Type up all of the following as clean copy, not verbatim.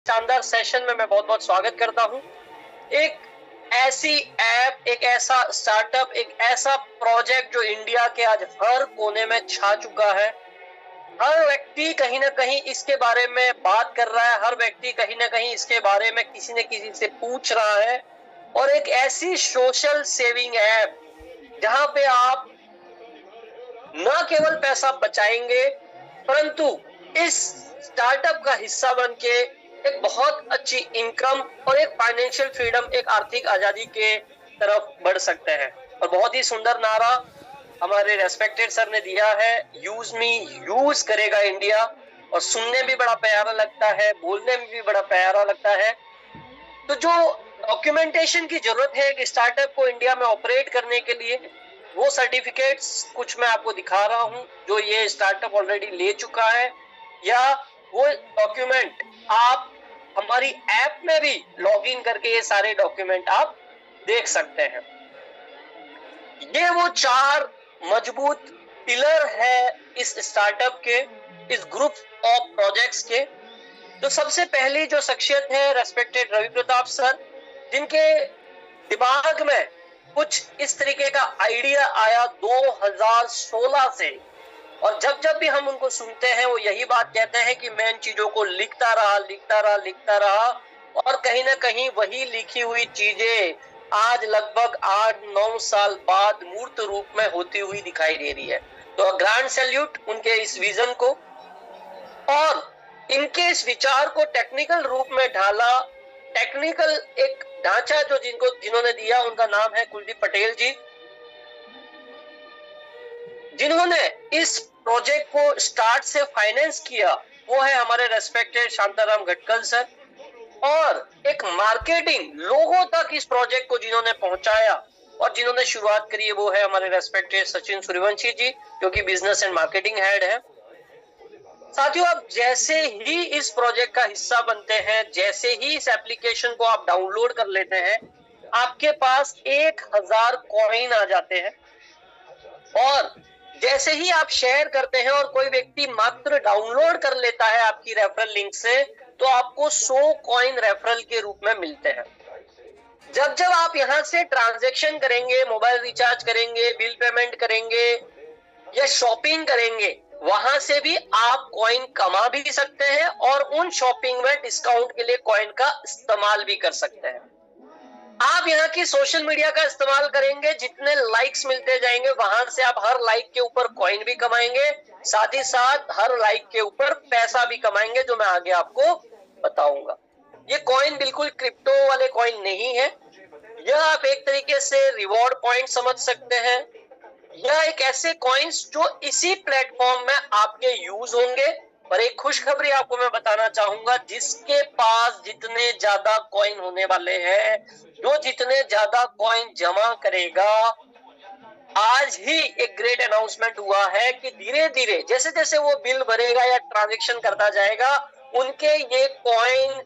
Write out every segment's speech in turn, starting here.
शानदार सेशन में मैं बहुत बहुत स्वागत करता हूं। एक ऐसी ऐप, एक ऐसा स्टार्टअप, एक ऐसा प्रोजेक्ट जो इंडिया के आज हर कोने में छा चुका है। हर व्यक्ति कहीं ना कहीं इसके बारे में बात कर रहा है, हर व्यक्ति कहीं ना कहीं इसके बारे में किसी न किसी से पूछ रहा है। और एक ऐसी सोशल सेविंग ऐप जहां पे आप न केवल पैसा बचाएंगे परंतु इस स्टार्टअप का हिस्सा बन के एक बहुत अच्छी इनकम और एक फाइनेंशियल फ्रीडम, एक आर्थिक आजादी के तरफ बढ़ सकते हैं। और बहुत ही सुंदर नारा हमारे रेस्पेक्टेड सर ने दिया है, यूज मी यूज करेगा इंडिया। और सुनने भी बड़ा प्यारा लगता है, बोलने में भी बड़ा प्यारा लगता है। तो जो डॉक्यूमेंटेशन की जरूरत है एक स्टार्टअप को इंडिया में ऑपरेट करने के लिए, वो सर्टिफिकेट्स कुछ मैं आपको दिखा रहा हूं जो ये स्टार्टअप ऑलरेडी ले चुका है, या वो डॉक्यूमेंट आप हमारी ऐप में भी लॉगिन करके ये सारे डॉक्यूमेंट आप देख सकते हैं। ये वो 4 मजबूत पिलर है इस स्टार्टअप के, इस ग्रुप ऑफ प्रोजेक्ट्स के। तो सबसे पहली जो शख्सियत है रेस्पेक्टेड रवि प्रताप सर, जिनके दिमाग में कुछ इस तरीके का आइडिया आया 2016 से। और जब जब भी हम उनको सुनते हैं वो यही बात कहते हैं कि मैं इन चीजों को लिखता रहा और कहीं ना कहीं वही लिखी हुई चीजें आज लगभग 8-9 साल बाद मूर्त रूप में होती हुई दिखाई दे रही है। तो ग्रैंड सैल्यूट उनके इस विजन को और इनके इस विचार को टेक्निकल रूप में ढाला। टेक्निकल एक ढांचा जो जिन्होंने दिया, उनका नाम है कुलदीप पटेल जी, जिन्होंने इस प्रोजेक्ट को स्टार्ट से फाइनेंस किया वो है हमारे रेस्पेक्टेड शांताराम गटकल सर। और एक मार्केटिंग लोगों तक इस प्रोजेक्ट को जिन्होंने पहुंचाया और जिन्होंने शुरुआत करी वो है हमारे रेस्पेक्टेड सचिन सूर्यवंशी जी, जो कि बिजनेस एंड मार्केटिंग हेड है। साथियों, आप जैसे ही इस प्रोजेक्ट का हिस्सा बनते हैं, जैसे ही इस एप्लीकेशन को आप डाउनलोड कर लेते हैं, आपके पास 1000 कॉइन आ जाते हैं। और जैसे ही आप शेयर करते हैं और कोई व्यक्ति मात्र डाउनलोड कर लेता है आपकी रेफरल लिंक से, तो आपको 100 कॉइन रेफरल के रूप में मिलते हैं। जब जब आप यहां से ट्रांजैक्शन करेंगे, मोबाइल रिचार्ज करेंगे, बिल पेमेंट करेंगे या शॉपिंग करेंगे, वहां से भी आप कॉइन कमा भी सकते हैं और उन शॉपिंग में डिस्काउंट के लिए कॉइन का इस्तेमाल भी कर सकते हैं। आप यहाँ की सोशल मीडिया का इस्तेमाल करेंगे, जितने लाइक्स मिलते जाएंगे वहां से आप हर लाइक के ऊपर कॉइन भी कमाएंगे, साथ ही साथ हर लाइक के ऊपर पैसा भी कमाएंगे, जो मैं आगे आपको बताऊंगा। ये कॉइन बिल्कुल क्रिप्टो वाले कॉइन नहीं है, यह आप एक तरीके से रिवॉर्ड पॉइंट समझ सकते हैं। यह एक ऐसे कॉइन्स जो इसी प्लेटफॉर्म में आपके यूज होंगे। पर एक खुशखबरी आपको मैं बताना चाहूंगा, जिसके पास जितने ज्यादा कॉइन होने वाले हैं, जो जितने ज्यादा कॉइन जमा करेगा, आज ही एक ग्रेट अनाउंसमेंट हुआ है कि धीरे धीरे जैसे जैसे वो बिल भरेगा या ट्रांजैक्शन करता जाएगा, उनके ये कॉइन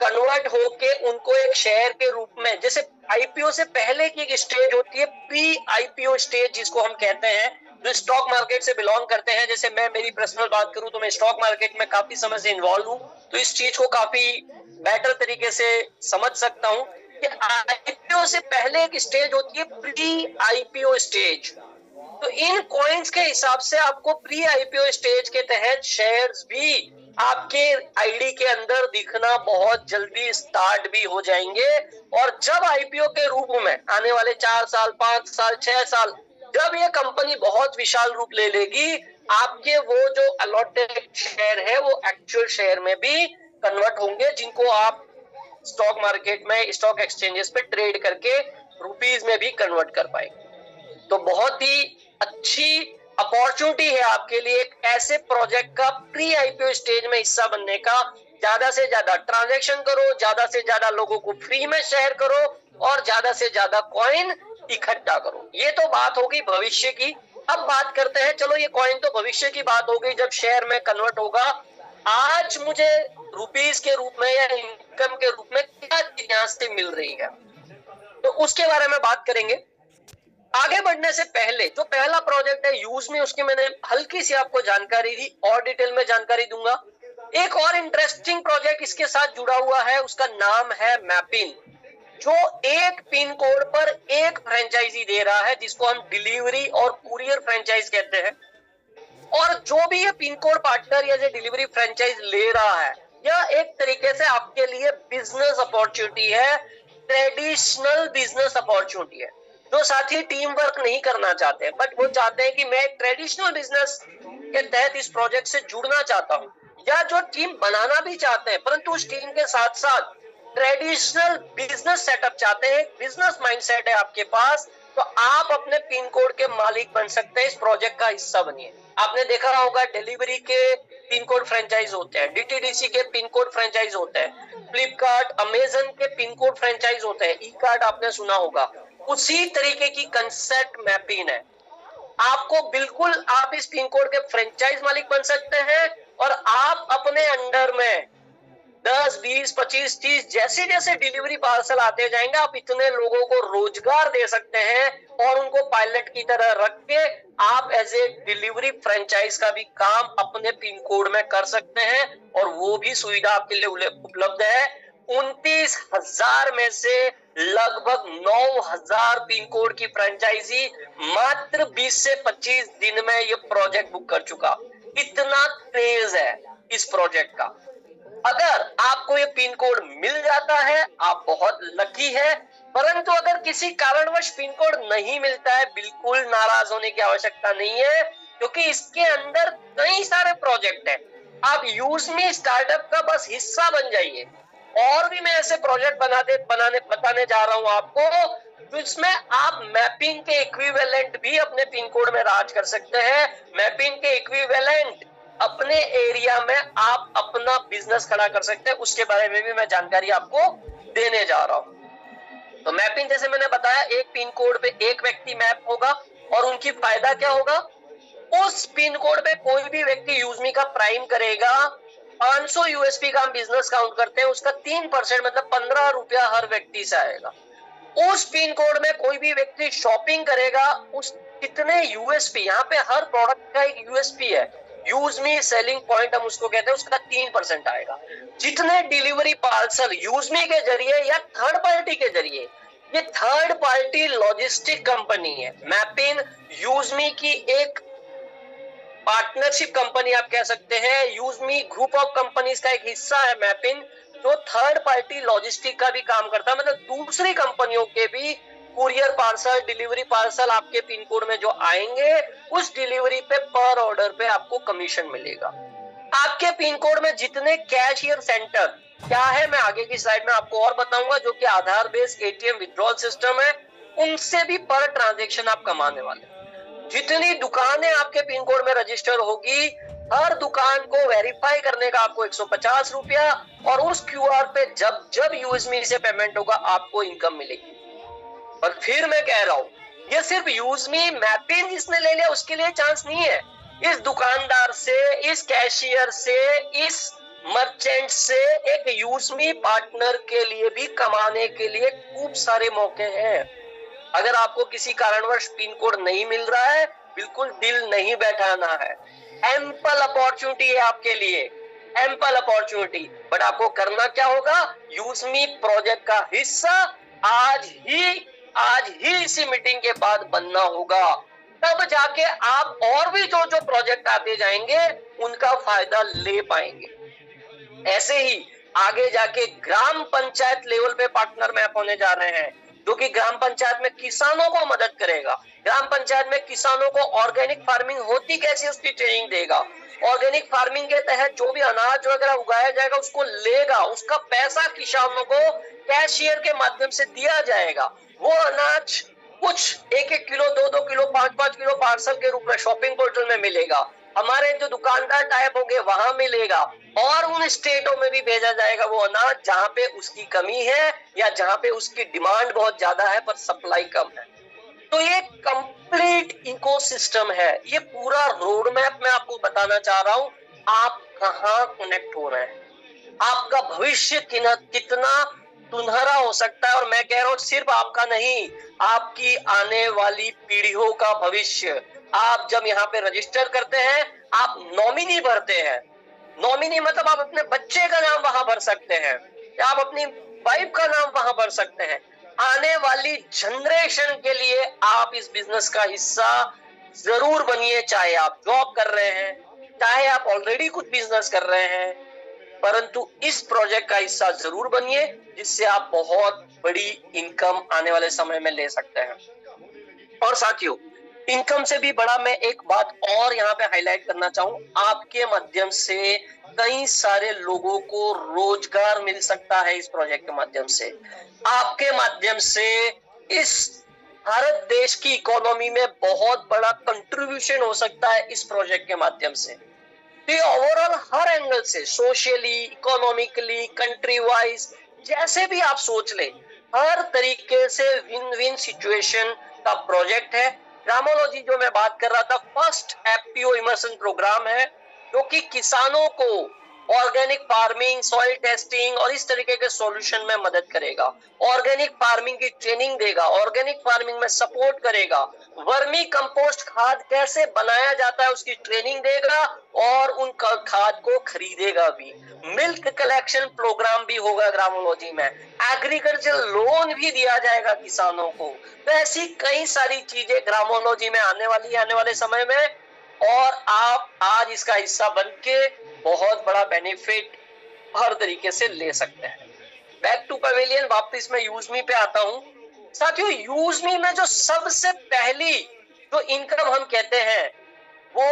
कन्वर्ट होके उनको एक शेयर के रूप में, जैसे आईपीओ से पहले की एक स्टेज होती है, प्री आईपीओ स्टेज जिसको हम कहते हैं, जो स्टॉक मार्केट से बिलोंग करते हैं। जैसे मैं मेरी पर्सनल बात करूं तो मैं स्टॉक मार्केट में काफी समय से इन्वॉल्व हूं, तो इस चीज को काफी बेटर तरीके से समझ सकता हूं कि आईपीओ से पहले एक स्टेज होती है प्री आईपीओ स्टेज। तो इन कॉइन्स के हिसाब से आपको प्री आईपीओ स्टेज के तहत शेयर्स भी आपके आईडी के अंदर दिखना बहुत जल्दी स्टार्ट भी हो जाएंगे। और जब आईपीओ के रूप में आने वाले 4 साल, 5 साल, 6 साल, जब ये कंपनी बहुत विशाल रूप ले लेगी, आपके वो जो अलॉटेड शेयर है वो एक्चुअल शेयर में भी कन्वर्ट होंगे, जिनको आप स्टॉक मार्केट में, स्टॉक एक्सचेंजेस पे ट्रेड करके रुपीज में भी कन्वर्ट कर पाएंगे। तो बहुत ही अच्छी अपॉर्चुनिटी है आपके लिए एक ऐसे प्रोजेक्ट का प्री आईपीओ स्टेज में हिस्सा बनने का। ज्यादा से ज्यादा ट्रांजैक्शन करो, ज्यादा से ज्यादा लोगों को फ्री में शेयर करो और ज्यादा से ज्यादा कॉइन इकट्ठा करो। ये तो बात होगी भविष्य की। अब बात करते हैं, चलो ये कॉइन तो भविष्य की बात हो गई, जब शेयर में कन्वर्ट होगा। आज मुझे रुपीस के रूप में या इनकम के रूप में क्या चीज यहां से मिल रही है, तो उसके बारे में बात करेंगे। आगे बढ़ने से पहले जो पहला प्रोजेक्ट है यूज में, उसकी मैंने हल्की सी आपको जानकारी दी और डिटेल में जानकारी दूंगा। एक और इंटरेस्टिंग प्रोजेक्ट इसके साथ जुड़ा हुआ है, उसका नाम है मैपिन, जो एक पिन कोड पर एक फ्रेंचाइजी दे रहा है, जिसको हम डिलीवरी और कुरियर फ्रेंचाइज कहते हैं। और जो भी ये पिन कोड पार्टनर या जो डिलीवरी फ्रेंचाइज ले रहा है, यह एक तरीके से आपके लिए बिजनेस अपॉर्चुनिटी है, ट्रेडिशनल बिजनेस अपॉर्चुनिटी है। जो साथी टीम वर्क नहीं करना चाहते, बट वो चाहते हैं कि मैं एक ट्रेडिशनल बिजनेस के तहत इस प्रोजेक्ट से जुड़ना चाहता हूँ, या जो टीम बनाना भी चाहते हैं परंतु उस टीम के साथ साथ ट्रेडिशनल बिजनेस सेटअप चाहते हैं, बिजनेस माइंडसेट है आपके पास, तो आप अपने पिन कोड के मालिक बन सकते हैं, इस प्रोजेक्ट का हिस्सा बनिए। आपने देखा होगा डिलीवरी के पिन कोड फ्रेंचाइज होते हैं, डीटीडीसी के पिन कोड फ्रेंचाइज होते हैं, फ्लिपकार्ट अमेजन के पिन कोड फ्रेंचाइज होते हैं, ई कार्ड आपने सुना होगा। उसी तरीके की कंसेप्ट मैपिंग है। आपको बिल्कुल आप इस पिन कोड के फ्रेंचाइज मालिक बन सकते हैं और आप अपने अंडर में 10, 20, 25, 30 जैसे जैसे डिलीवरी पार्सल आते जाएंगे, आप इतने लोगों को रोजगार दे सकते हैं और उनको पायलट की तरह रख के आप एज ए डिलीवरी फ्रेंचाइज का भी काम अपने पिन कोड में कर सकते हैं। और वो भी सुविधा आपके लिए उपलब्ध है। 29,000 में से लगभग 9,000 पिन कोड की फ्रेंचाइजी मात्र 20 से 25 दिन में ये प्रोजेक्ट बुक कर चुका। इतना क्रेज है इस प्रोजेक्ट का। अगर आपको ये पिन कोड मिल जाता है, आप बहुत लकी है, परंतु अगर किसी कारणवश पिन कोड नहीं मिलता है, बिल्कुल नाराज होने की आवश्यकता नहीं है, क्योंकि इसके अंदर कई सारे प्रोजेक्ट हैं। आप यूजमी स्टार्टअप का बस हिस्सा बन जाइए। और भी मैं ऐसे प्रोजेक्ट बताने जा रहा हूं आपको, जिसमें आप मैपिंग के इक्विवेलेंट भी अपने पिन कोड में राज कर सकते हैं। मैपिंग के इक्विवेलेंट अपने एरिया में आप अपना बिजनेस खड़ा कर सकते हैं, उसके बारे में भी मैं जानकारी आपको देने जा रहा हूं। तो मैपिंग, जैसे मैंने बताया, एक पिन कोड पे एक व्यक्ति मैप होगा और उनकी फायदा क्या होगा, उस पिन कोड पे कोई भी व्यक्ति यूजमी का प्राइम करेगा, 500 यूएसपी का हम बिजनेस काउंट करते हैं, उसका 3% मतलब 15 रुपया हर व्यक्ति से आएगा। उस पिन कोड में कोई भी व्यक्ति शॉपिंग करेगा, उस कितने यूएसपी, यहाँ पे हर प्रोडक्ट का एक यूएसपी है, यूज मी सेलिंग पॉइंट हम उसको कहते हैं, उसका 3% आएगा। जितने डिलीवरी पार्सल यूज मी के जरिए या थर्ड पार्टी के जरिए, ये थर्ड पार्टी लॉजिस्टिक कंपनी है मैपिन, यूज मी की एक पार्टनरशिप कंपनी आप कह सकते हैं। Use me group of companies का एक हिस्सा है मैपिन, जो थर्ड पार्टी लॉजिस्टिक का भी काम करता है, मतलब दूसरी कंपनियों के भी कुरियर पार्सल, डिलीवरी पार्सल आपके पिन कोड में जो आएंगे, उस डिलीवरी पे पर ऑर्डर पे आपको कमीशन मिलेगा। आपके पिन कोड में जितने कैशियर सेंटर क्या है, मैं आगे की स्लाइड में आपको और बताऊंगा, जो कि आधार बेस्ड एटीएम विड्रॉल सिस्टम है, उनसे भी पर ट्रांजेक्शन आप कमाने वाले। जितनी दुकानें आपके पिन कोड में रजिस्टर होगी, हर दुकान को वेरीफाई करने का आपको 150 रुपया, और उस क्यूआर पे जब जब यूएसमी से पेमेंट होगा आपको इनकम मिलेगी। और फिर मैं कह रहा हूं, ये सिर्फ यूजमी मैपिंग जिसने ले लिया उसके लिए चांस नहीं है। इस दुकानदार से, इस कैशियर से, इस मर्चेंट से एक यूजमी पार्टनर के लिए भी कमाने के लिए खूब सारे मौके हैं। अगर आपको किसी कारणवश पिन कोड नहीं मिल रहा है, बिल्कुल दिल नहीं बैठाना है। एम्पल अपॉर्चुनिटी है आपके लिए, एम्पल अपॉर्चुनिटी। बट आपको करना क्या होगा, यूजमी प्रोजेक्ट का हिस्सा आज ही इसी मीटिंग के बाद बनना होगा। तब जाके आप और भी जो जो प्रोजेक्ट आते जाएंगे उनका फायदा ले पाएंगे। ऐसे ही आगे जाके ग्राम पंचायत लेवल पे पार्टनर मैप होने जा रहे हैं, जो कि ग्राम पंचायत में किसानों को मदद करेगा। ग्राम पंचायत में किसानों को ऑर्गेनिक फार्मिंग होती कैसे उसकी ट्रेनिंग देगा। ऑर्गेनिक फार्मिंग के तहत जो भी अनाज वगैरह उगाया जाएगा उसको लेगा, उसका पैसा किसानों को कैशियर के माध्यम से दिया जाएगा। वो अनाज कुछ 1-1 किलो, 2-2 किलो, 5-5 किलो पार्सल के रूप में शॉपिंग पोर्टल में मिलेगा, हमारे जो दुकानदार टाइप होंगे वहां मिलेगा, और उन स्टेटों में भी भेजा जाएगा वो अनाज जहां पे उसकी कमी है या जहां पे उसकी डिमांड बहुत ज्यादा है पर सप्लाई कम है। तो ये कंप्लीट इकोसिस्टम है, ये पूरा रोड मैप मैं आपको बताना चाह रहा हूं। आप कहां कनेक्ट हो रहे हैं, आपका भविष्य कितना सुनहरा हो सकता है। और मैं कह रहा हूं सिर्फ आपका नहीं, आपकी आने वाली पीढ़ियों का भविष्य। आप जब यहाँ पे रजिस्टर करते हैं, आप नॉमिनी भरते हैं, नॉमिनी मतलब आप अपने बच्चे का नाम वहां भर सकते हैं या आप अपनी वाइफ का नाम वहां भर सकते हैं। आने वाली जनरेशन के लिए आप इस बिजनेस का हिस्सा जरूर बनिए, चाहे आप जॉब कर रहे हैं, चाहे आप ऑलरेडी कुछ बिजनेस कर रहे हैं, परंतु इस प्रोजेक्ट का हिस्सा जरूर बनिए, जिससे आप बहुत बड़ी इनकम आने वाले समय में ले सकते हैं। और साथियों, इनकम से भी बड़ा मैं एक बात और यहाँ पे हाईलाइट करना चाहूँ, आपके माध्यम से कई सारे लोगों को रोजगार मिल सकता है। इस प्रोजेक्ट के माध्यम से आपके माध्यम से इस भारत देश की इकोनॉमी में बहुत बड़ा कंट्रीब्यूशन हो सकता है इस प्रोजेक्ट के माध्यम से। तो ओवरऑल हर एंगल से, सोशली, इकोनॉमिकली, कंट्री वाइज, जैसे भी आप सोच ले, हर तरीके से विन विन सिचुएशन का प्रोजेक्ट है। ग्रामोलॉजी जो मैं बात कर रहा था, फर्स्ट एफपीओ इमर्सन प्रोग्राम है, जो कि किसानों को ऑर्गेनिक फार्मिंग, सॉइल टेस्टिंग और इस तरीके के सॉल्यूशन में मदद करेगा। ऑर्गेनिक फार्मिंग की ट्रेनिंग देगा, ऑर्गेनिक फार्मिंग में सपोर्ट करेगा, वर्मी कंपोस्ट खाद कैसे बनाया जाता है उसकी ट्रेनिंग देगा और उन खाद को खरीदेगा भी। मिल्क कलेक्शन प्रोग्राम भी होगा ग्रामोलॉजी में, एग्रीकल्चर लोन भी दिया जाएगा किसानों को। तो ऐसी कई सारी चीजें ग्रामोलॉजी में आने वाली है आने वाले समय में, और आप आज इसका हिस्सा बनके बहुत बड़ा बेनिफिट हर तरीके से ले सकते हैं। बैक टू पवेलियन, वापस मैं यूजमी पे आता हूं। साथियों, यूजमी में जो सबसे पहली जो इनकम हम कहते हैं वो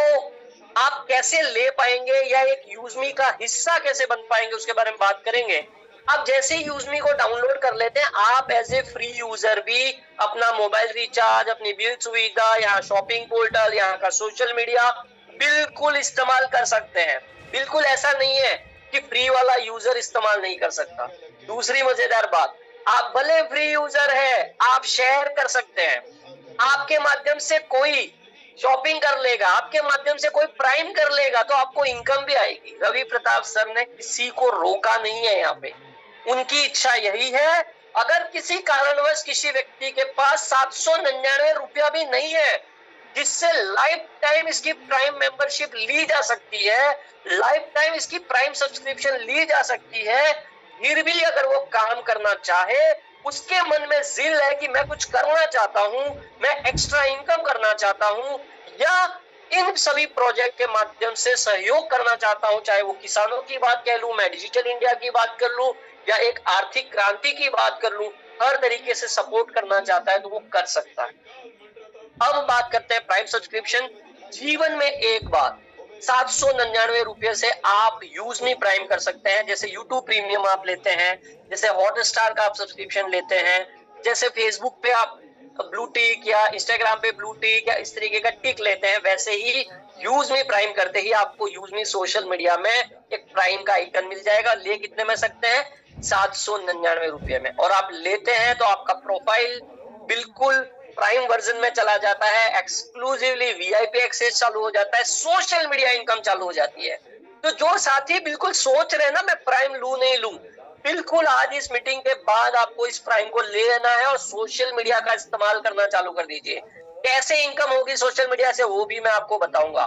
आप कैसे ले पाएंगे या एक यूजमी का हिस्सा कैसे बन पाएंगे उसके बारे में बात करेंगे। आप जैसे ही यूजमी को डाउनलोड कर लेते हैं, आप एज ए फ्री यूजर भी अपना मोबाइल रिचार्ज, अपनी बिल सुविधा, यहाँ शॉपिंग पोर्टल, यहाँ का सोशल मीडिया बिल्कुल इस्तेमाल कर सकते हैं। बिल्कुल ऐसा नहीं है कि फ्री वाला यूजर इस्तेमाल नहीं कर सकता। दूसरी मजेदार बात, आप भले फ्री यूजर है, आप शेयर कर सकते हैं। आपके माध्यम से कोई शॉपिंग कर लेगा, आपके माध्यम से कोई प्राइम कर लेगा, तो आपको इनकम भी आएगी। रवि प्रताप सर ने किसी को रोका नहीं है यहाँ पे, उनकी इच्छा यही है। अगर किसी कारणवश किसी व्यक्ति के पास 799 रुपया भी नहीं है, जिससे लाइफ टाइम इसकी प्राइम मेंबरशिप ली जा सकती है, लाइफ टाइम इसकी प्राइम सब्सक्रिप्शन ली जा सकती है, फिर भी अगर वो काम करना चाहे, उसके मन में जिल है कि मैं कुछ करना चाहता हूं, मैं एक्स्ट्रा इनकम करना चाहता हूं, या इन सभी प्रोजेक्ट के माध्यम से सहयोग करना चाहता हूं, चाहे वो किसानों की बात कह लूं, मैं डिजिटल इंडिया की बात कर लूं, या एक आर्थिक क्रांति की बात कर लूं, हर तरीके से सपोर्ट करना चाहता है तो वो कर सकता है। अब बात करते हैं प्राइम सब्सक्रिप्शन। जीवन में एक बार 799 रुपये से आप यूजमी प्राइम कर सकते हैं। जैसे यूट्यूब प्रीमियम आप लेते हैं, जैसे हॉटस्टार का आप सब्सक्रिप्शन लेते हैं, जैसे फेसबुक पे आप ब्लू टिक या इंस्टाग्राम पे ब्लू टिक या इस तरीके का टिक लेते हैं, वैसे ही यूजमी प्राइम करते ही आपको यूजमी सोशल मीडिया में एक प्राइम का आइकन मिल जाएगा। ले कितने में सकते हैं? 799 रुपये में। और आप लेते हैं तो आपका प्रोफाइल बिल्कुल प्राइम वर्जन में चला जाता है, एक्सक्लूसिवली वीआईपी एक्सेस चालू हो जाता है, सोशल मीडिया इनकम चालू हो जाती है। तो जो साथी बिल्कुल सोच रहे हैं ना मैं प्राइम लूं नहीं लूं, बिल्कुल आज इस मीटिंग के बाद आपको इस प्राइम को ले लेना है और सोशल मीडिया का इस्तेमाल करना चालू कर दीजिए। कैसे इनकम होगी सोशल मीडिया से वो भी मैं आपको बताऊंगा।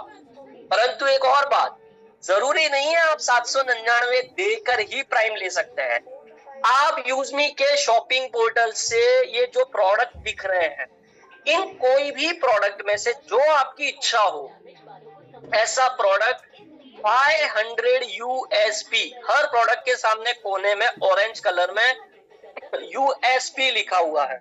परंतु एक और बात, जरूरी नहीं है आप 799 देकर ही प्राइम ले सकते हैं। आप यूजमी के शॉपिंग पोर्टल से ये जो प्रोडक्ट दिख रहे हैं, इन कोई भी प्रोडक्ट में से जो आपकी इच्छा हो, ऐसा प्रोडक्ट 500 यूएसपी, हर प्रोडक्ट के सामने कोने में ऑरेंज कलर में यूएसपी लिखा हुआ है,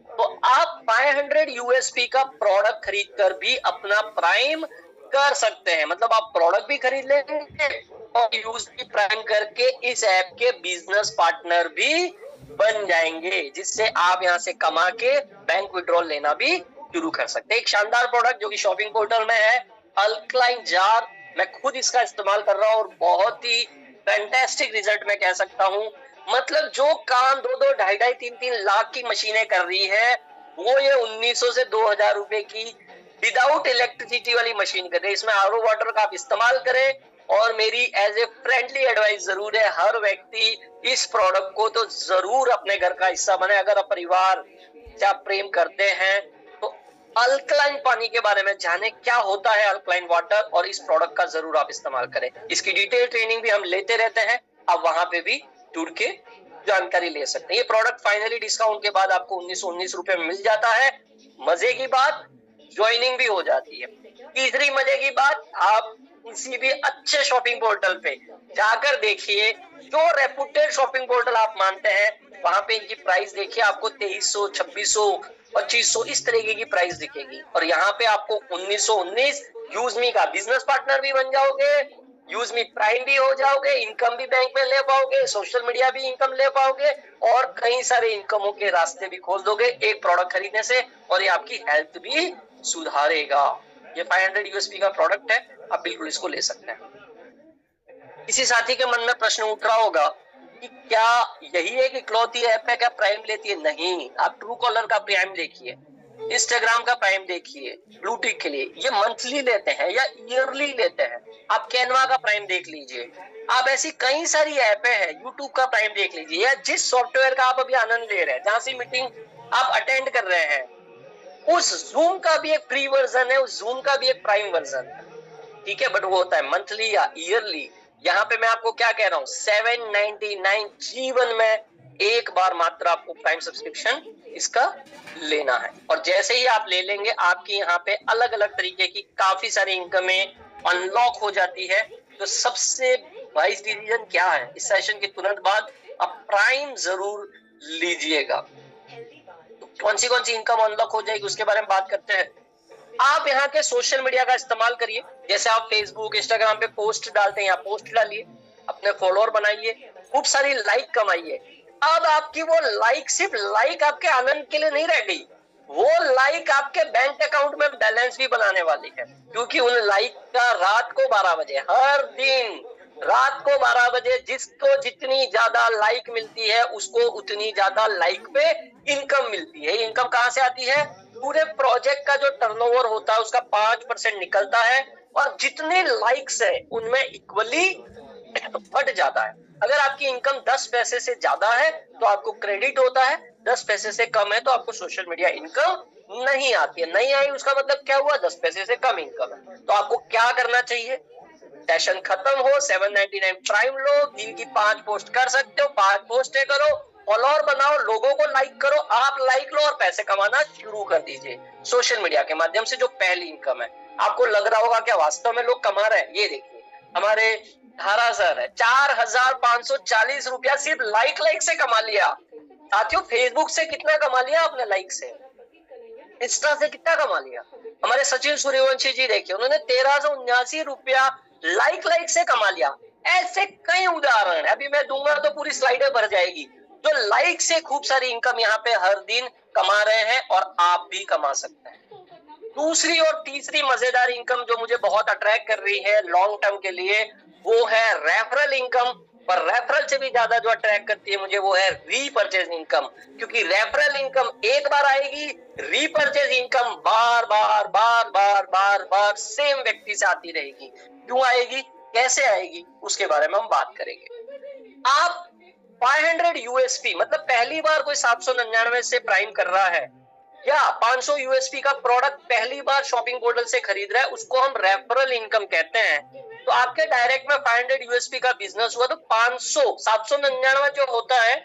तो आप 500 यूएसपी का प्रोडक्ट खरीद कर भी अपना प्राइम कर सकते हैं। मतलब आप प्रोडक्ट भी खरीद लेंगे और यूएसपी प्राइम करके इस ऐप के बिजनेस पार्टनर भी बन जाएंगे, जिससे आप यहां से कमा के बैंक विड्रॉल लेना भी शुरू कर सकते हैं। एक शानदार प्रोडक्ट जो कि शॉपिंग पोर्टल में है, अल्कलाइन जार। मैं खुद इसका इस्तेमाल कर रहा हूँ और बहुत ही फैंटास्टिक रिजल्ट मैं कह सकता हूँ। मतलब जो काम 2-2, 2.5-2, 3-3 लाख की मशीनें कर रही है, वो ये 1900 से 2000 रुपए की विदाउट इलेक्ट्रिसिटी वाली मशीन कर रही है। इसमें आरओ वाटर का आप इस्तेमाल करें, और मेरी एज ए फ्रेंडली एडवाइस जरूर है, हर व्यक्ति इस प्रोडक्ट को तो जरूर अपने घर का हिस्सा बने। अगर आप परिवार से आप प्रेम करते हैं तो अल्कलाइन पानी के बारे में जाने, क्या होता है अल्कलाइन वाटर, और इस प्रोडक्ट का जरूर आप इस्तेमाल करें। इसकी डिटेल ट्रेनिंग भी हम लेते रहते हैं, आप वहां पे भी जुड़ के जानकारी ले सकते हैं। ये प्रोडक्ट फाइनली डिस्काउंट के बाद आपको 1919 रुपए में मिल जाता है। मजे की बात, ज्वाइनिंग भी हो जाती है। तीसरी मजे की बात, आप किसी भी अच्छे शॉपिंग पोर्टल पे जाकर देखिए, जो रेपुटेड शॉपिंग पोर्टल आप मानते हैं, वहां पे इनकी प्राइस देखिए, आपको 2300, 2600, 2500 इस तरीके की प्राइस दिखेगी। और यहाँ पे आपको 1919 यूजमी का बिजनेस पार्टनर भी बन जाओगे, यूजमी प्राइम भी हो जाओगे, इनकम भी बैंक में ले पाओगे, सोशल मीडिया भी इनकम ले पाओगे, और कई सारे इनकमों के रास्ते भी खोल दोगे एक प्रोडक्ट खरीदने से, और ये आपकी हेल्थ भी सुधारेगा। ये 500 यूएसपी का प्रोडक्ट है, आप बिल्कुल इसको ले सकते हैं। किसी साथी के मन में प्रश्न उठ रहा होगा कि क्या यही एक इकलौती ऐप है क्या प्राइम लेती है? नहीं, आप ट्रू कॉलर का प्राइम देखिए, इंस्टाग्राम का प्राइम देखिए, ब्लूटिक के लिए ये मंथली लेते हैं या ईयरली लेते हैं। आप कैनवा का प्राइम देख लीजिए, आप ऐसी कई सारी ऐप है, यूट्यूब का प्राइम देख लीजिए, या जिस सॉफ्टवेयर का आप अभी आनंद ले रहे हैं, जहां से मीटिंग आप अटेंड कर रहे हैं, उस जूम का भी एक फ्री वर्जन है, उस जूम का भी एक प्राइम वर्जन है, ठीक है, बट वो होता है मंथली या ईयरली। यहाँ पे मैं आपको क्या कह रहा हूँ, 799 जीवन में एक बार मात्र आपको प्राइम सब्सक्रिप्शन इसका लेना है, और जैसे ही आप ले लेंगे आपकी यहाँ पे अलग अलग तरीके की काफी सारी इनकमें अनलॉक हो जाती है। तो सबसे वाइज डिसीजन क्या है, इस सेशन के तुरंत बाद आप प्राइम जरूर लीजिएगा। तो कौन सी इनकम अनलॉक हो जाएगी उसके बारे में बात करते हैं। आप यहाँ के सोशल मीडिया का इस्तेमाल करिए, जैसे आप फेसबुक इंस्टाग्राम पे पोस्ट डालते हैं, यहाँ पोस्ट डालिए, अपने फॉलोअर बनाइए, खूब सारी लाइक कमाइए। अब आपकी वो लाइक सिर्फ लाइक आपके आनंद के लिए नहीं रह गई, वो लाइक आपके बैंक अकाउंट में बैलेंस भी बनाने वाली है, क्योंकि उन लाइक का रात को 12 बजे, हर दिन रात को 12 बजे जिसको जितनी ज्यादा लाइक मिलती है उसको उतनी ज्यादा लाइक पे इनकम मिलती है। इनकम कहाँ से आती है? पूरे प्रोजेक्ट का जो टर्नओवर होता है उसका 5% निकलता है, और जितने लाइक्स है उनमें इक्वली बढ़ जाता है। अगर आपकी इनकम 10 पैसे से ज्यादा है तो आपको क्रेडिट होता है, 10 पैसे से कम है तो आपको सोशल मीडिया इनकम नहीं आती है। नहीं आई उसका मतलब क्या हुआ? 10 पैसे से कम इनकम है। तो आपको क्या करना चाहिए? सेशन खत्म हो, 799 प्राइम लो, दिन की 5 पोस्ट कर सकते हो, 5 पोस्टें करो, फॉलोअर बनाओ, लोगों को लाइक करो, आप लाइक लो और पैसे कमाना शुरू कर दीजिए सोशल मीडिया के माध्यम से, जो पहली इनकम है। आपको लग रहा होगा क्या वास्तव में लोग कमा रहे हैं? ये देखिए हमारे धारा सर है, 4540 रुपया सिर्फ लाइक से कमा लिया। साथियों, फेसबुक से कितना कमा लिया आपने? लाइक से। इंस्टा से कितना कमा लिया? हमारे सचिन सूर्यवंशी जी देखिए, उन्होंने 1379 रुपया लाइक से कमा लिया। ऐसे कई उदाहरण है, अभी मैं दूंगा तो पूरी स्लाइडें भर जाएगी। तो लाइक से खूब सारी इनकम यहाँ पे हर दिन कमा रहे हैं, और आप भी कमा सकते हैं। दूसरी और तीसरी मजेदार इनकम जो मुझे बहुत अट्रैक्ट कर रही है लॉन्ग टर्म के लिए, वो है रेफरल इनकम। पर रेफरल से भी ज्यादा जो अट्रैक्ट करती है मुझे, वो है रीपरचेज इनकम, क्योंकि रेफरल इनकम एक बार आएगी, रीपरचेज इनकम बार बार बार बार बार बार सेम व्यक्ति से आती रहेगी। क्यों आएगी, कैसे आएगी, उसके बारे में हम बात करेंगे। आप 500 यूएसपी मतलब पहली बार कोई 799 से प्राइम कर रहा है, या 500 यूएसपी का प्रोडक्ट पहली बार शॉपिंग पोर्टल से खरीद रहा है, उसको हम रेफरल इनकम कहते हैं। तो आपके डायरेक्ट में 500 यूएसपी का बिजनेस हुआ तो 500 799 जो होता है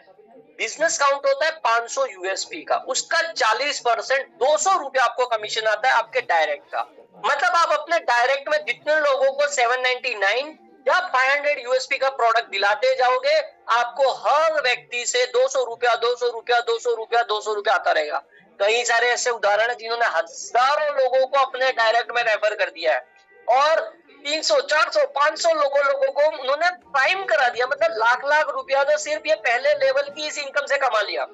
बिजनेस काउंट होता है 500 यूएसपी का, उसका 40% 200 रुपया आपको कमीशन आता है आपके डायरेक्ट का। मतलब आप अपने डायरेक्ट में जितने लोगों को 799 या 500 यूएसपी का प्रोडक्ट दिलाते जाओगे, आपको हर व्यक्ति से 200 रुपया 200 रुपया 200 रुपया 200 रुपया आता रहेगा। कई सारे ऐसे उदाहरण है जिन्होंने हजारों लोगों को अपने डायरेक्ट में रेफर कर दिया है, और 300 400 500 लोगों को उन्होंने प्राइम करा दिया। मतलब लाख लाख रुपया तो सिर्फ ये पहले लेवल की इस इनकम से कमा लिया।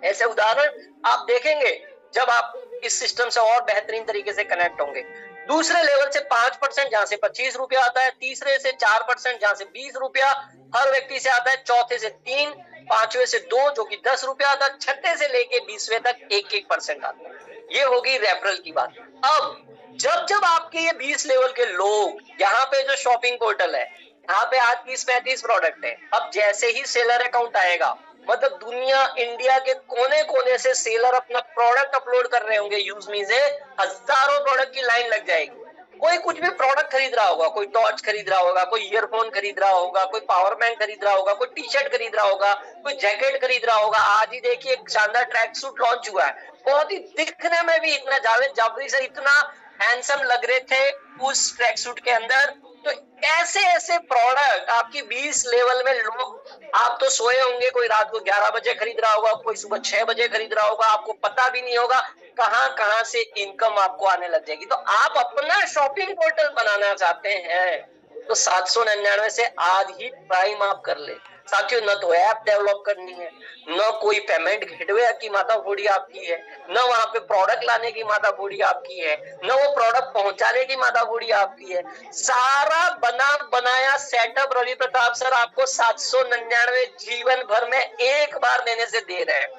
ऐसे उदाहरण आप देखेंगे जब आप इस सिस्टम से और बेहतरीन तरीके से कनेक्ट होंगे। दूसरे लेवल से 5% जहां से 25 रुपया आता है, तीसरे से 4% जहां से 20 रुपया हर व्यक्ति से आता है, चौथे से 3, पांचवें से 2 जो कि 10 रुपया आता है, छठे से लेके 20वें तक 1% आता है। ये होगी रेफरल की बात। अब जब जब आपके ये 20 लेवल के लोग यहाँ पे जो शॉपिंग पोर्टल है, यहाँ पे आज 30-35 प्रोडक्ट है, अब जैसे ही सेलर अकाउंट आएगा मतलब दुनिया, इंडिया के कोने कोने से सेलर अपना प्रोडक्ट अपलोड कर रहे होंगे यूज मी से, हजारों प्रोडक्ट की लाइन लग जाएगी। कोई कुछ भी प्रोडक्ट खरीद रहा होगा, कोई टॉर्च खरीद रहा होगा, कोई ईयरफोन खरीद रहा होगा, कोई पावर बैंक खरीद रहा होगा, कोई टी शर्ट खरीद रहा होगा, कोई जैकेट खरीद रहा होगा। आज ही देखिए एक शानदार ट्रैक सूट लॉन्च हुआ है, बहुत ही दिखने में भी इतना, जावेद जाफरी सर इतना हैंडसम लग रहे थे उस ट्रैक सूट के अंदर। तो ऐसे ऐसे प्रोडक्ट आपकी 20 लेवल में लोग, आप तो सोए होंगे, कोई रात को 11 बजे खरीद रहा होगा, कोई सुबह 6 बजे खरीद रहा होगा, आपको पता भी नहीं होगा कहां कहां से इनकम आपको आने लग जाएगी। तो आप अपना शॉपिंग पोर्टल बनाना चाहते हैं तो 799 से आज ही प्राइम आप कर ले साथियों। न तो ऐप डेवलप करनी है, न कोई पेमेंट गेटवे की माथाफोड़ी आपकी है, न वहां पे प्रोडक्ट लाने की माथाफोड़ी आपकी है, न वो प्रोडक्ट पहुंचाने की माथाफोड़ी आपकी है। सारा बना बनाया सेटअप रवि प्रताप सर आपको 799 जीवन भर में एक बार देने से दे रहे हैं।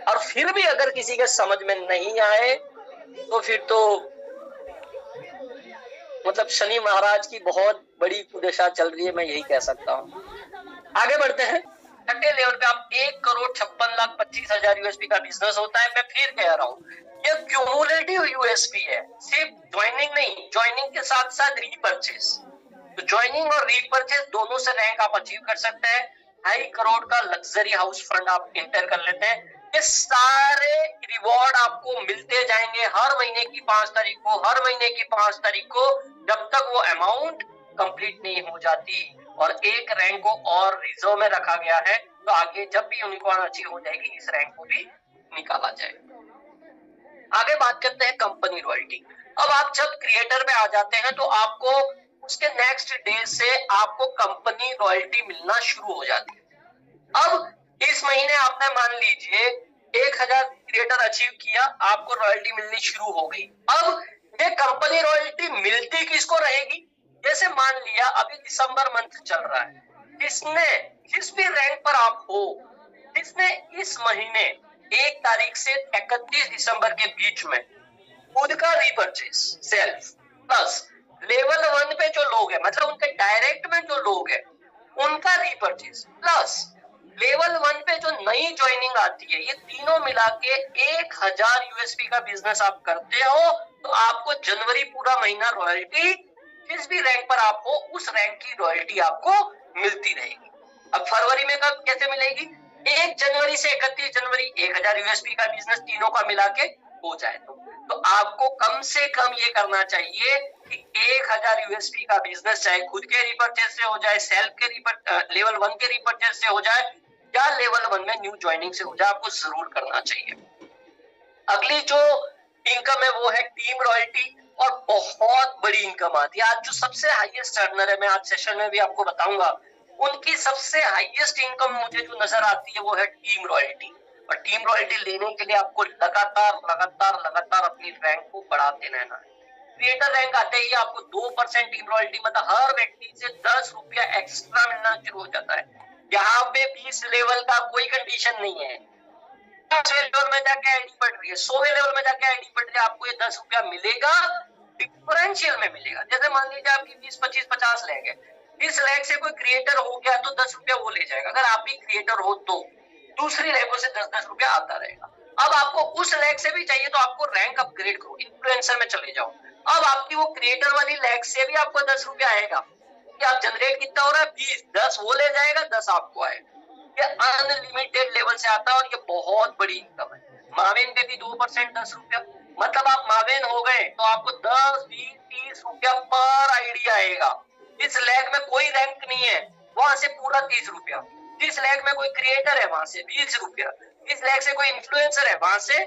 और फिर भी अगर किसी के समझ में नहीं आए तो फिर तो मतलब शनि महाराज की बहुत बड़ी कुदशा चल रही है, मैं यही कह सकता हूँ। आगे बढ़ते हैं। छठे लेवल पे आप 1,56,25,000 यूएसपी का बिजनेस होता है। मैं फिर कह रहा हूँ ये क्यूमुलेटिव यूएसपी है, सिर्फ ज्वाइनिंग नहीं, ज्वाइनिंग के साथ साथ रीपर्चेस। तो ज्वाइनिंग और रीपर्चेस दोनों से रैंक आप अचीव कर सकते हैं। 2.5 करोड़ का लग्जरी हाउस फंड आप इंटर कर लेते हैं। ये सारे रिवॉर्ड आपको मिलते जाएंगे हर महीने की 5 तारीख को, हर महीने की 5 तारीख को, जब तक वो अमाउंट कंप्लीट नहीं हो जाती। और एक रैंक को और रिजर्व में रखा गया है, तो आगे जब भी यूनिकॉर्न अचीव हो जाएगी इस रैंक को भी निकाला जाएगा। आगे बात करते हैं कंपनी रॉयल्टी। अब आप जब क्रिएटर में आ जाते हैं तो आपको उसके नेक्स्ट डे से आपको कंपनी रॉयल्टी मिलना शुरू हो जाती है। अब इस महीने आपने मान लीजिए 1,000 क्रिएटर अचीव किया, आपको रॉयल्टी मिलनी शुरू हो गई। अब ये कंपनी रॉयल्टी मिलती किसको रहेगी? जैसे मान लिया अभी दिसंबर मंथ चल रहा है, किसने जिस भी रैंक पर आप हो, जिसने इस महीने 1 तारीख से 31 दिसंबर के बीच में खुद का रीपर्चेस सेल्फ प्लस लेवल 1 पे जो लोग हैं, मतलब उनके डायरेक्ट में जो लोग हैं उनका रीपर्चेस प्लस लेवल 1 पे जो नई ज्वाइनिंग आती है, ये तीनों मिला के 1,000 यूएसपी का बिजनेस आप करते हो तो आपको जनवरी पूरा महीना रॉयल्टी, जिस भी रैंक पर आप हो उस रैंक की रॉयल्टी आपको मिलती रहेगी। अब फरवरी में कब कैसे मिलेगी? 1 जनवरी से 31 जनवरी 1,000 यूएसपी का बिजनेस तीनों का मिला के हो जाए तो आपको कम से कम ये करना चाहिए कि 1,000 यूएसपी का बिजनेस चाहे खुद के रीपर्चेस से हो जाए, सेल्फ के लेवल 1 के रीपर्चेस से हो जाए या लेवल 1 में न्यू ज्वाइनिंग से हो जाए, आपको जरूर करना चाहिए। अगली जो इनकम है वो है टीम रॉयल्टी, और बहुत बड़ी इनकम आती है। आज जो सबसे हाईएस्ट अर्नर है, मैं आज सेशन में भी आपको बताऊंगा, उनकी सबसे हाईएस्ट इनकम मुझे जो नजर आती है वो है टीम रॉयल्टी। और टीम रॉयल्टी लेने के लिए आपको लगातार लगातार लगातार अपनी रैंक को बढ़ाते रहना है। क्रिएटर रैंक आते ही आपको 2% टीम रॉयल्टी, मतलब हर व्यक्ति से 10 रुपया एक्स्ट्रा मिलना शुरू हो जाता है। यहाँ पे 20 लेवल का कोई कंडीशन नहीं है, लेवल में जाके आईडी पड़ रही है, 100वें लेवल में जाके आईडी पड़ रही है, आपको ये 10 रुपया मिलेगा, डिफरेंशियल में मिलेगा। जैसे मान लीजिए आपकी 20, 25, 50 लैग है, इस लैग से कोई क्रिएटर हो गया तो 10 रुपया वो ले जाएगा। अगर आप भी क्रिएटर हो तो दूसरी लैगों से 10-10 रुपया आता रहेगा। अब आपको उस लैग से भी चाहिए तो आपको रैंक अपग्रेड करो, इन्फ्लुएंसर में चले जाओ। अब आपकी वो क्रिएटर वाली लैग से भी आपको 10 रुपया आएगा कि आप जनरेट कितना हो रहा है 20, 10 वो ले जाएगा, 10 आपको आएगा। ये अनलिमिटेड लेवल से आता है और ये बहुत बड़ी इनकम है। मावेन पे भी 2% 10 रुपया, मतलब आप मावेन हो गए तो आपको 10, 20, 30 रुपया पर आईडी आएगा। इस लैग में कोई रैंक नहीं है, वहां से पूरा 30 रुपया। जिस लैग में कोई क्रिएटर है वहां से 20 रुपया, जिस लैग से कोई इन्फ्लुएंसर है वहां से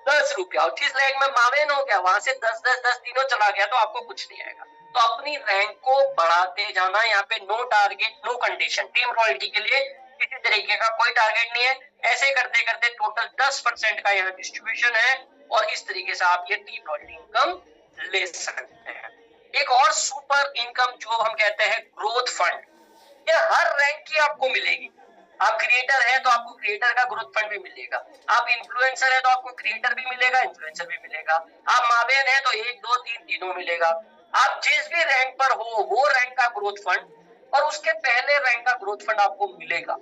10 रुपया, और जिस लैग में मावेन हो गया वहां से 10-10-10 तीनों चला गया तो आपको कुछ नहीं आएगा। तो अपनी रैंक को बढ़ाते जाना, यहाँ पे no target no condition. Team royalty के लिए किसी तरीके का कोई टारगेट नहीं है, ऐसे करते करते टोटल 10% का यहाँ डिस्ट्रीब्यूशन है और इस तरीके से आप ये टीम रॉयल्टी इनकम ले सकते हैं। एक और सुपर इनकम जो हम कहते हैं ग्रोथ फंड, ये हर रैंक की आपको मिलेगी। आप क्रिएटर है तो आपको क्रिएटर का ग्रोथ फंड भी मिलेगा, आप इन्फ्लुएंसर है तो आपको क्रिएटर भी मिलेगा, इन्फ्लुएंसर भी मिलेगा, आप मावेन है तो 1, 2, 3 तीनों मिलेगा। आप जिस भी रैंक पर हो वो रैंक का ग्रोथ फंड और उसके पहले रैंक का ग्रोथ फंड आपको मिलेगा।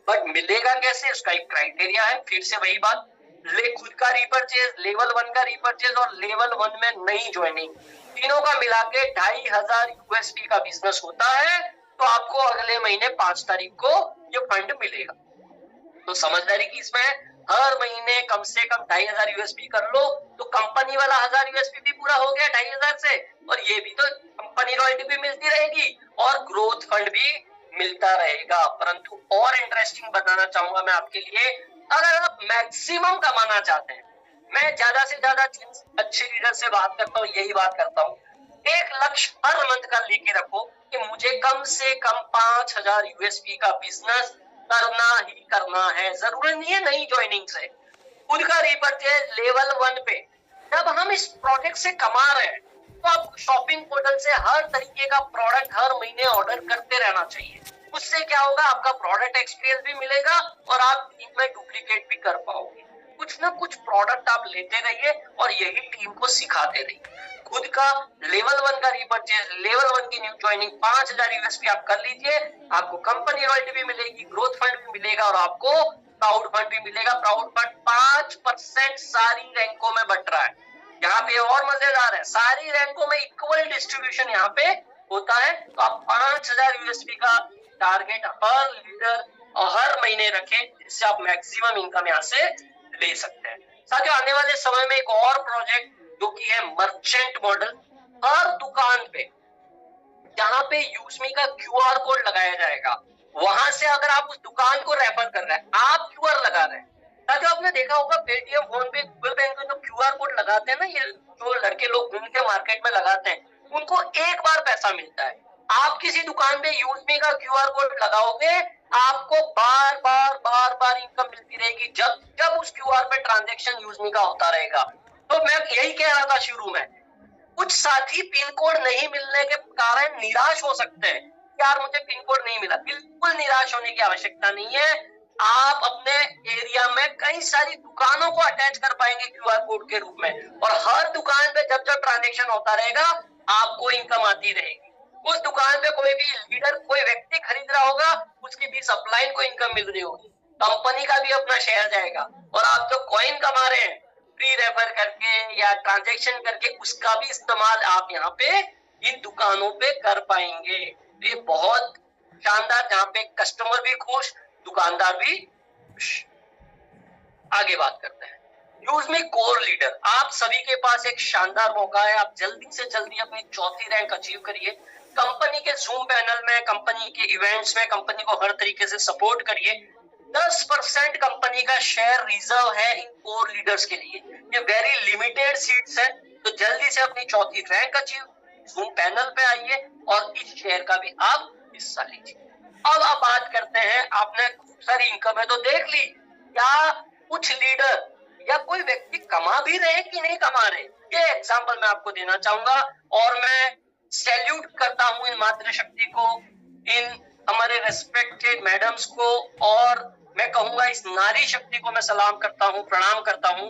बट मिलेगा कैसे, उसका एक क्राइटेरिया है। फिर से वही बात, खुद का रीपर्चेज, लेवल 1 का रीपर्चेज और लेवल 1 में नई ज्वाइनिंग, तीनों का मिला के 2500 यूएसडी का बिजनेस होता है। तो आपको अगले महीने 5 तारीख को ये फंड मिलेगा। तो समझदारी की इसमें हर महीने कम से कम 2500 यूएसपी कर लो, तो कंपनी वाला 1000 यूएसपी भी पूरा हो गया 2500 से, और ये भी तो कंपनी रॉयल्टी भी मिलती रहेगी और ग्रोथ फंड भी मिलता रहेगा। परंतु और इंटरेस्टिंग बताना चाहूंगा मैं आपके लिए, अगर आप मैक्सिमम कमाना चाहते हैं, मैं ज्यादा से ज्यादा अच्छे लीडर से बात करता हूँ, यही बात करता हूँ, एक लक्ष्य हर मंथ का लेके रखो कि मुझे कम से कम 5000 यूएसपी का बिजनेस करना ही करना है। जरूरी नहीं है नई ज्वाइनिंग से, खुद का रीपर्चेज लेवल 1 पे जब हम इस प्रोडक्ट से कमा रहे हैं, तो आप शॉपिंग पोर्टल से हर तरीके का प्रोडक्ट हर महीने ऑर्डर करते रहना चाहिए। उससे क्या होगा, आपका प्रोडक्ट एक्सपीरियंस भी मिलेगा और आप टीम में डुप्लीकेट भी कर पाओगे। कुछ ना कुछ प्रोडक्ट आप लेते रहिए और यही टीम को सिखाते रहिए। खुद का लेवल 1 का रीपर्चेज, लेवल 1 की न्यू ज्वाइनिंग 5000 यूएसपी आप कर लीजिए, आपको कंपनी रॉयल्टी भी मिलेगी, ग्रोथ फंड भी मिलेगा और आपको प्राउड फंड भी मिलेगा। प्राउड फंड 5% सारी रैंकों में बट रहा है। यहाँ पे और मजेदार है, सारी रैंकों में इक्वल डिस्ट्रीब्यूशन यहाँ पे होता है। तो आप 5000 यूएसपी का टारगेट हर लीडर और हर महीने रखें, जिससे आप मैक्सिमम इनकम यहाँ से ले सकते हैं। साथियों, आने वाले समय में एक और प्रोजेक्ट जो कि है मर्चेंट मॉडल, हर दुकान पे जहां पे यूजमी का क्यूआर कोड लगाया जाएगा, वहां से अगर आप उस दुकान को रेफर कर रहे हैं, आप क्यूआर लगा रहे हैं। ताकि आपने देखा होगा पेटीएम, फोन पे, गूगल पे में जो क्यूआर कोड लगाते हैं ना, ये जो लड़के लोग घूम के मार्केट में लगाते हैं, उनको एक बार पैसा मिलता है। आप किसी दुकान पे यूजमी का क्यूआर कोड लगाओगे, आपको बार बार बार बार इनकम मिलती रहेगी, जब जब उस क्यूआर पे ट्रांजेक्शन यूजमी का होता रहेगा। तो मैं यही कह रहा था शुरू में, कुछ साथी पिन कोड नहीं मिलने के कारण निराश हो सकते हैं, यार मुझे पिन कोड नहीं मिला। बिल्कुल निराश होने की आवश्यकता नहीं है। आप अपने एरिया में कई सारी दुकानों को अटैच कर पाएंगे क्यूआर कोड के रूप में, और हर दुकान पे जब जब ट्रांजेक्शन होता रहेगा, आपको इनकम आती रहेगी। उस दुकान पे कोई भी लीडर, कोई व्यक्ति खरीद रहा होगा, उसकी भी सप्लाई को इनकम मिल रही होगी, कंपनी का भी अपना शेयर जाएगा, और आप जो कॉइन कमा रहे हैं फ्री रेफर करके या ट्रांजैक्शन करके, उसका भी इस्तेमाल आप यहाँ पे इन दुकानों पे कर पाएंगे। ये बहुत शानदार, जहाँ पे कस्टमर भी खुश, दुकानदार भी खुश। आगे बात करते हैं यूजमी कोर लीडर। आप सभी के पास एक शानदार मौका है, आप जल्दी से जल्दी अपनी 4थी रैंक अचीव करिए। कंपनी के जूम पैनल में, कंपनी के इवेंट्स में कंपनी को हर तरीके से सपोर्ट करिए। 10% कंपनी का शेयर रिजर्व है इन कोर लीडर्स के लिए, ये वेरी लिमिटेड सीट्स है। तो जल्दी से अपनी 4थी रैंक अचीव, जूम पैनल पे आइए और इस शेयर का भी आप हिस्सा लीजिए। अब आप बात करते हैं, आपने खूब सारी इनकम है तो देख ली, क्या कुछ लीडर या कोई व्यक्ति कमा भी रहे कि नहीं कमा रहे, ये एग्जांपल मैं आपको देना चाहूंगा। और मैं सैल्यूट करता हूं इन मातृशक्ति को, इन हमारे रेस्पेक्टेड मैडम्स को, और मैं कहूंगा इस नारी शक्ति को मैं सलाम करता हूं, प्रणाम करता हूं।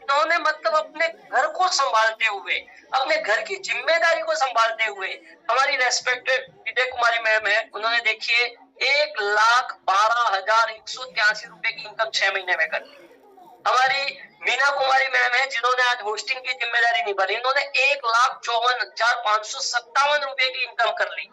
इन्होंने मतलब अपने घर को संभालते हुए, अपने घर की जिम्मेदारी को संभालते हुए, हमारी रेस्पेक्टेड विजय कुमारी मैम है, उन्होंने देखिए 1,12,183 रुपए की इनकम 6 महीने में कर ली। हमारी मीना कुमारी मैम है, जिन्होंने आज होस्टिंग की जिम्मेदारी निभाई, इन्होंने 1,54,557 रुपए की इनकम कर ली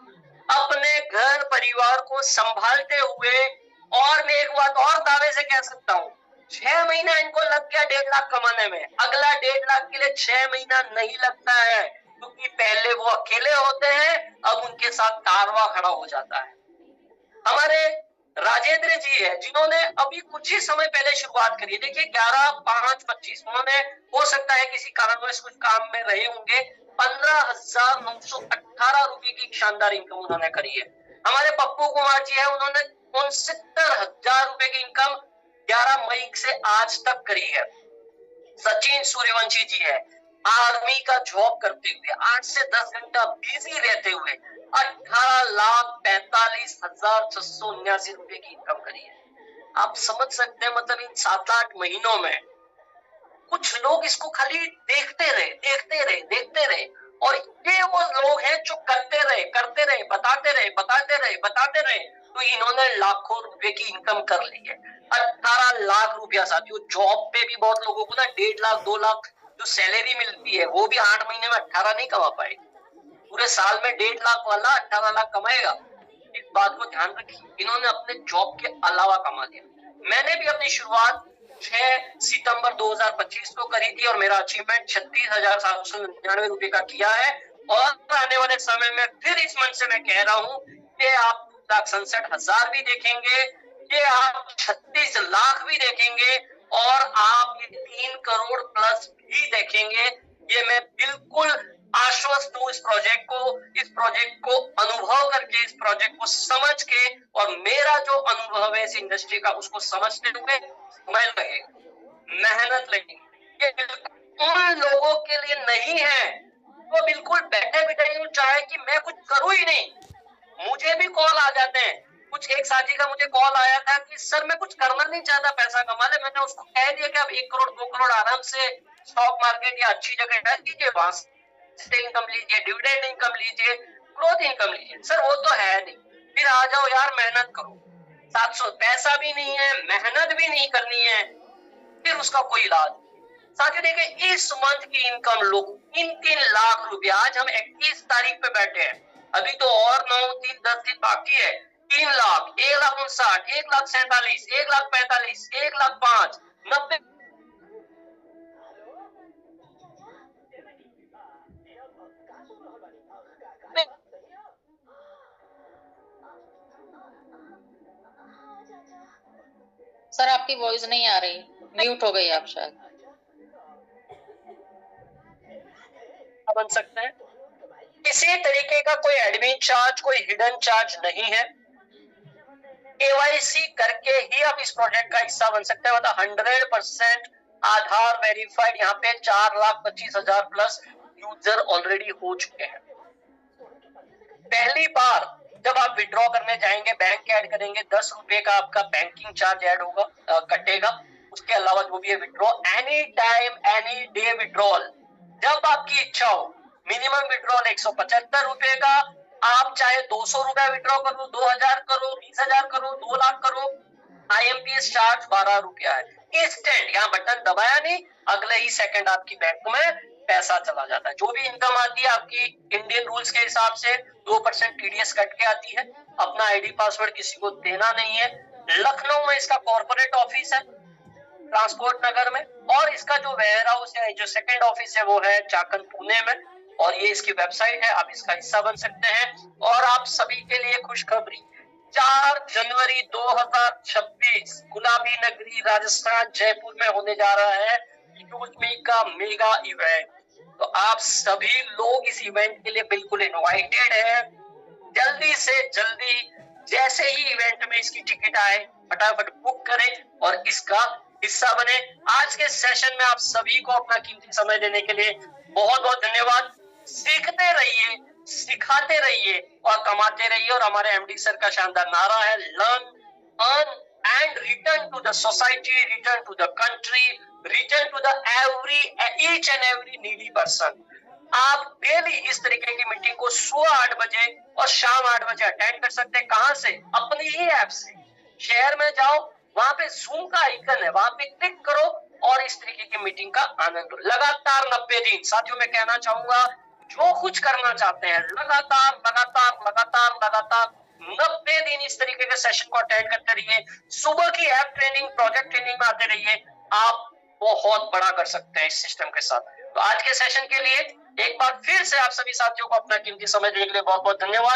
अपने घर परिवार को संभालते हुए। और मैं एक बात और दावे से कह सकता हूँ, 6 महीना इनको लग गया 1.5 लाख कमाने में, अगला 1.5 लाख के लिए 6 महीना नहीं लगता है, क्योंकि पहले वो अकेले होते हैं, अब उनके साथ कारवां खड़ा हो जाता है। हमारे राजेंद्र जी है, जिन्होंने अभी कुछ ही समय पहले शुरुआत करी, देखिए 11/5/25, उन्होंने हो सकता है किसी कारणवश कुछ काम में रहे होंगे, 15,918 रुपए की शानदार इनकम उन्होंने करी है। हमारे पप्पू कुमार जी है, उन्होंने 69,000 रुपए की इनकम 11 मई से आज तक करी है। सचिन सूर्यवंशी जी है, आर्मी का जॉब करते हुए 8 से 10 घंटा बिजी रहते हुए 18,45,679 रुपए की इनकम करी है। आप समझ सकते हैं, मतलब इन 7-8 महीनों में कुछ लोग इसको खाली देखते रहे, देखते रहे, देखते रहे, और ये वो लोग हैं जो करते रहे, बताते रहे, बताते रहे, बताते रहे, तो इन्होंने लाखों रुपए की इनकम कर ली है। 18 लाख रुपया साथियों, जॉब पे भी बहुत लोगों को ना 1.5 लाख 2 लाख जो सैलरी मिलती है वो भी 8 महीने में 18 नहीं कमा पाए। पूरे साल में 1.5 लाख वाला 18 लाख कमाएगा। इस बात को ध्यान रखिए, इन्होंने अपने जॉब के अलावा कमा लिया। मैंने भी अपनी शुरुआत 6 सितंबर 2025 को करी थी और मेरा अचीवमेंट 36,799 रुपए का किया है। और आने वाले समय में फिर इस मन से मैं कह रहा हूं कि आप 2,67,000 भी देखेंगे, ये आप 36 लाख भी देखेंगे और आप ये 3 करोड़ प्लस भी देखेंगे। ये मैं बिल्कुल आश्वस्त हूं इस प्रोजेक्ट को अनुभव करके, इस प्रोजेक्ट को समझ के, और मेरा जो अनुभव है इस इंडस्ट्री का उसको समझते हुए समय लगेगा, मेहनत लगेगी। ये उन लोगों के लिए नहीं है तो बिल्कुल बैठे बैठे यूं चाहे कि मैं कुछ करूं ही नहीं। मुझे भी कॉल आ जाते हैं, कुछ एक साथी का मुझे कॉल आया था कि सर मैं कुछ करना नहीं चाहता, पैसा कमा ले। मैंने उसको कह दिया कि आप 1 करोड़ 2 करोड़ आराम से स्टॉक मार्केट या अच्छी जगह डाल दीजिए, वहां से इनकम लीजिए, डिविडेंड इनकम लीजिए, ग्रोथ इनकम लीजिए। सर वो तो है नहीं, फिर आ जाओ यार मेहनत करो। 700 पैसा भी नहीं है, मेहनत भी नहीं करनी है, फिर उसका कोई इलाज। साथियों देखिए, इस मंथ की इनकम लोग 3-3 लाख रुपया, आज हम 21 तारीख पे बैठे हैं, अभी तो और 9-10 दिन बाकी है। 3 लाख, 1,59,000, 1,47,000, 1,45,000, 1,05,000, 90। सर आपकी वॉइस नहीं आ रही, म्यूट हो गई आप शायद। बन सकते हैं, किसी तरीके का कोई एडमिन चार्ज, कोई हिडन चार्ज नहीं है। केवाईसी करके ही आप इस प्रोजेक्ट का हिस्सा बन सकते हैं। मतलब 100% आधार वेरीफाइड। यहाँ पे 4,25,000 प्लस यूजर ऑलरेडी हो चुके हैं। पहली बार जब आप विड्रॉ करने जाएंगे, बैंक ऐड करेंगे, 10 रुपए का आपका बैंकिंग चार्ज ऐड होगा, कटेगा। उसके अलावा जो भी है withdraw any time any day withdrawal, जब आपकी इच्छा हो। मिनिमम विड्रॉल 175 रुपए का, आप चाहे 200 रुपया विड्रॉ करो, 2,000 करो, 20,000 करो, 2 लाख करो, IMPS चार्ज 12 रुपया है। इंस्टेंट, यहाँ बटन दबाया नहीं, अगले ही सेकंड आपकी बैंक में पैसा चला जाता है। जो भी इनकम आती है आपकी इंडियन रूल्स के हिसाब से 2% TDS कट के आती है। अपना ID पासवर्ड किसी को देना नहीं है। लखनऊ में इसका कॉर्पोरेट ऑफिस है, ट्रांसपोर्ट नगर में, और इसका जो वेयर हाउस है, जो सेकंड ऑफिस है, वो है चाकन पुणे में। और ये इसकी वेबसाइट है, आप इसका हिस्सा बन सकते हैं। और आप सभी के लिए खुशखबरी, 4 जनवरी 2026 गुलाबी नगरी राजस्थान जयपुर में होने जा रहा है यूजमी का मेगा इवेंट। तो आप सभी लोग इस इवेंट के लिए बिल्कुल इनवाइटेड है। जल्दी से जल्दी जैसे ही इवेंट में इसकी टिकट आए फटाफट बुक करें और इसका हिस्सा बने। आज के सेशन में आप सभी को अपना कीमती समय देने के लिए बहुत बहुत धन्यवाद। सीखते रहिए, सिखाते रहिए और कमाते रहिए। और हमारे MD सर का शानदार नारा है, learn, earn and return to the society, return to the country, return to the each and every needy person. आप डेली इस तरीके की मीटिंग को सुबह 8 बजे और शाम 8 बजे अटेंड कर सकते हैं। कहां से? अपनी ही ऐप से। शेयर में जाओ, वहां पे जूम का आइकन है, वहां पे क्लिक करो और इस तरीके की मीटिंग का आनंद लो। लगातार 90 दिन। साथियों मैं कहना चाहूंगा, जो कुछ करना चाहते हैं लगातार लगातार लगातार लगातार 90 दिन इस तरीके के सेशन को अटेंड करते रहिए। सुबह की ऐप ट्रेनिंग, प्रोजेक्ट ट्रेनिंग में आते रहिए। आप बहुत बड़ा कर सकते हैं इस सिस्टम के साथ। तो आज के सेशन के लिए एक बार फिर से आप सभी साथियों को अपना कीमती समय देने के लिए बहुत बहुत धन्यवाद।